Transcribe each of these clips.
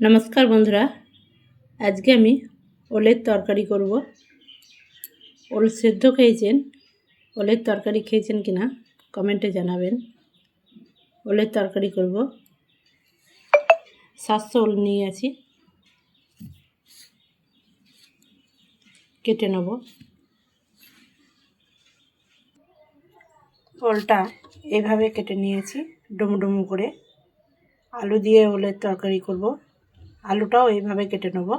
নমস্কার বন্ধুরা, আজকে আমি ওলের তরকারি করব। ওল সেদ্ধ খেয়েছেন, ওলের তরকারি খেয়েছেন কিনা কমেন্টে জানাবেন। ওলের তরকারি করব। 700 ওল নিয়ে আছি, কেটে নেব। ওলটা এইভাবে কেটে নিয়েছি ডুমু ডুমু করে। আলু দিয়ে ওলের তরকারি করব, আলুটাও এইভাবে কেটে নেব।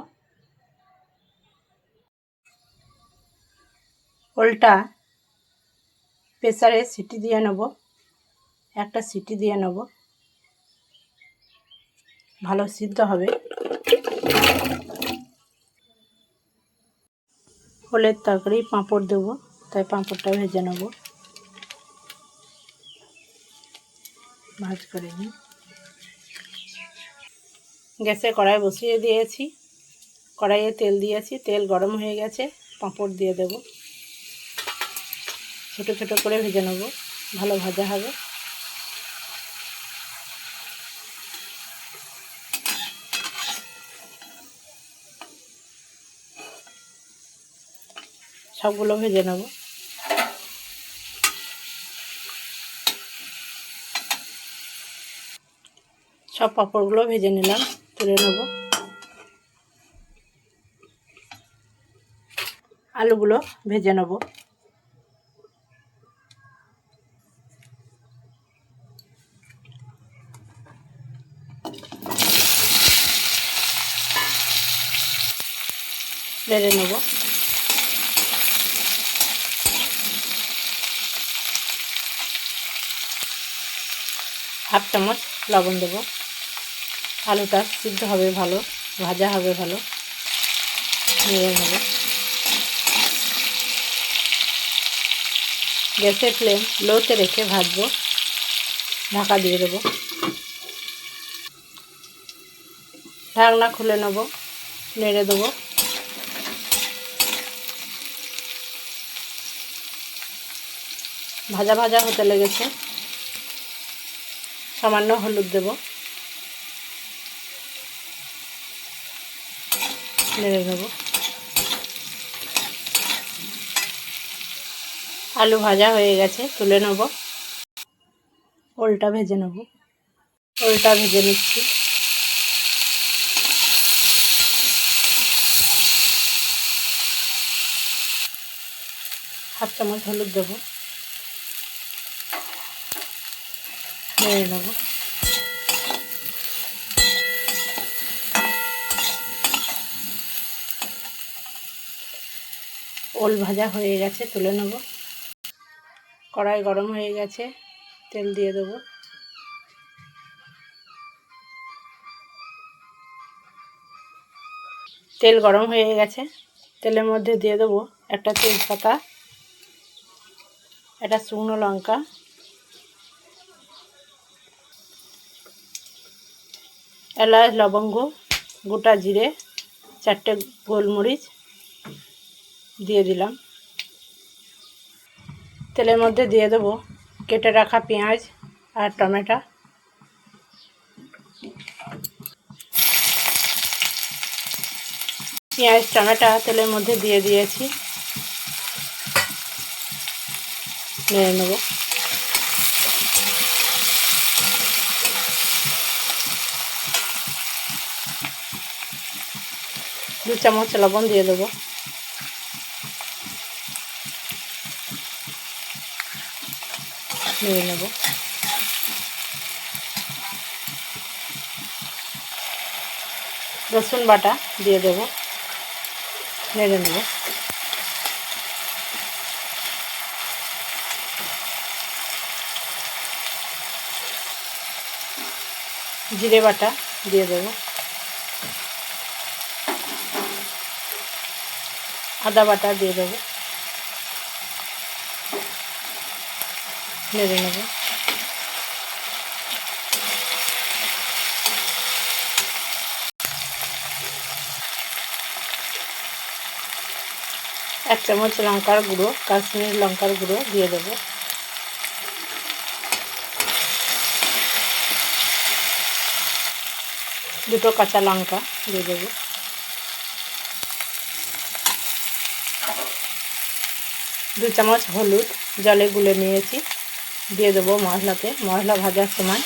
ওলটা প্রেসারে সিটি দিয়ে নেব, একটা সিটি দিয়ে নেব, ভালো সিদ্ধ হবে। ওলের তরকারি পাঁপড় দেবো, তাই পাঁপড়টা ভেজে নেব। ভাজ করে নিই। গ্যাসে কড়াই বসিয়ে দিয়েছি, কড়াইয়ে তেল দিয়েছি, তেল গরম হয়ে গেছে। পাঁপড় দিয়ে দেব, ছোটো ছোটো করে ভেজে নেব, ভালো ভাজা হবে। সবগুলো ভেজে নেব। সব পাঁপড়গুলো ভেজে নিলাম, তুলে নেব। আলুগুলো ভেজে নেব। নেড়ে নেব। হাফ চামচ লবণ দেব। আলুটা সিদ্ধ হবে ভালো, ভাজা হবে ভালো। নেড়ে নেব। গ্যাসের ফ্লেম লোতে রেখে ভাজবো, ঢাকা দিয়ে দেবো। ঢাকনা খুলে নেব, নেড়ে দেবো। ভাজা ভাজা হতে লেগেছে, সামান্য হলুদ দেব, নেড়ে নেব। আলু ভাজা হয়ে গেছে, তুলে নেব। ওলটা ভেজে নেব। ওলটা ভেজে নিচ্ছি। হাফ চামচ হলুদ দেব, নেড়ে নেব। ওল ভাজা হয়ে গেছে, তুলে নেব। কড়াই গরম হয়ে গেছে, তেল দিয়ে দেব। তেল গরম হয়ে গেছে, তেলের মধ্যে দিয়ে দেবো একটা তেজপাতা, একটা শুকনো লঙ্কা, এলাচ, লবঙ্গ, গোটা জিরে, 4টে গোলমরিচ দিয়ে দিলাম। তেলের মধ্যে দিয়ে দেবো কেটে রাখা পেঁয়াজ আর টমেটো। পেঁয়াজ টমেটো তেলের মধ্যে দিয়ে দিয়েছি, নেড়ে নেব। 2 চামচ লবণ দিয়ে দেবো, নেড়ে নেব। রসুন বাটা দিয়ে দেব, নেড়ে নেব। জিরে বাটা দিয়ে দেব, আদা বাটা দিয়ে দেব, নেড়ে নেব। এক চামচ লঙ্কার গুঁড়ো, কাশ্মীরি লঙ্কার গুঁড়ো দিয়ে দেব। দুটো কাঁচা লঙ্কা দিয়ে দেবো, দু চামচ হলুদ জলে গুলে নিয়েছি দিয়ে দেবো মশলাতে। মশলা ভাজার সময়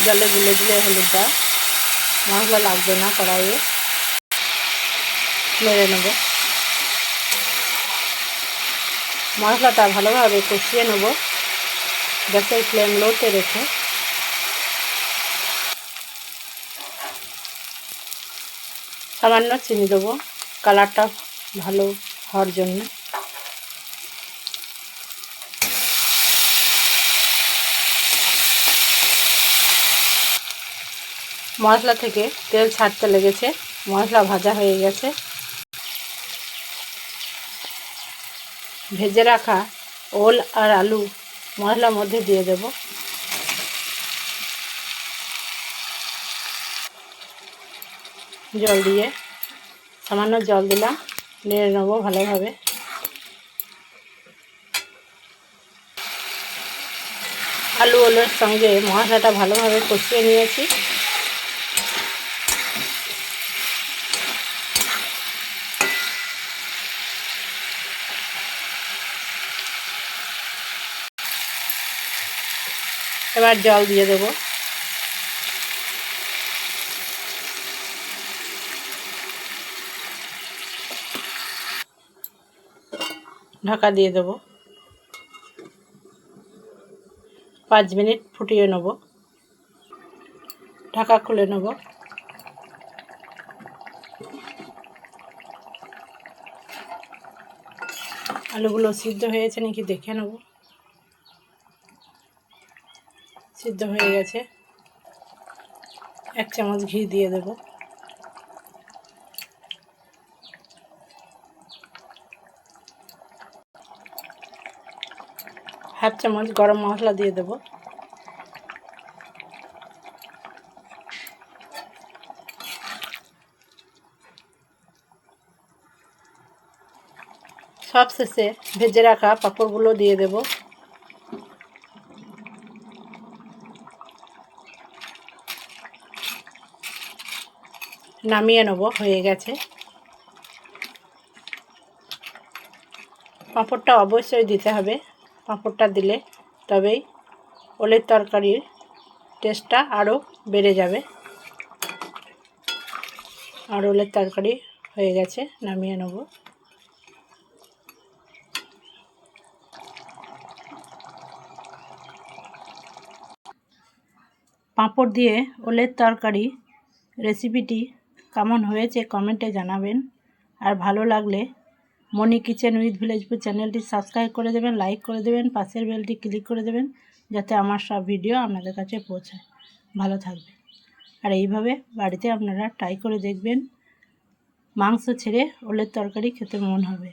জলে গুলে দিলে হলুদটা মশলা লাগবে না, কড়াইয়ে নেড়ে নেব। মশলাটা ভালোভাবে কষিয়ে নেব গ্যাসের ফ্লেম লোতে রেখে। সামান্য চিনি দেবো কালারটা ভালো হওয়ার জন্য। মশলা থেকে তেল ছাড়তে লেগেছে, মশলা ভাজা হয়ে গেছে। ভেজে রাখা ওল আর আলু মশলার মধ্যে দিয়ে দেব। জল দিয়ে সামান্য জল দিলাম, নেড়ে নেব ভালোভাবে। আলু ওলের সঙ্গে মশলাটা ভালোভাবে কষিয়ে নিয়েছি। এবার জল দিয়ে দেব। ঢাকা দিয়ে দেব, 5 মিনিট ফুটিয়ে নেব। ঢাকা খুলে নেব। আলুগুলো সিদ্ধ হয়েছে নাকি দেখে নেব। সিদ্ধ হয়ে গেছে। 1 চামচ ঘি দিয়ে দেব। হাফ চামচ গরম মশলা দিয়ে দেব। সব শেষে ভেজে রাখা পাঁপড়গুলো দিয়ে দেব। নামিয়ে নেব, হয়ে গেছে। পাঁপড়টা অবশ্যই দিতে হবে, পাঁপড়টা দিলে তবেই ওলের তরকারির টেস্টটা আরও বেড়ে যাবে। আর ওলের তরকারি হয়ে গেছে, নামিয়ে নেব। পাঁপড় দিয়ে ওলের তরকারি রেসিপিটি কেমন হয়েছে কমেন্টে জানাবেন। আর ভালো লাগলে মনি কিচেন উইথ ভিলেজপুর চ্যানেলটি সাবস্ক্রাইব করে দেবেন, লাইক করে দেবেন, পাশের বেলটি ক্লিক করে দেবেন যাতে আমার সব ভিডিও আপনাদের কাছে পৌঁছায়। ভালো থাকবেন। আর এইভাবে বাড়িতে আপনারা ট্রাই করে দেখবেন, মাংস ছেড়ে ওলের তরকারি খেতে মন হবে।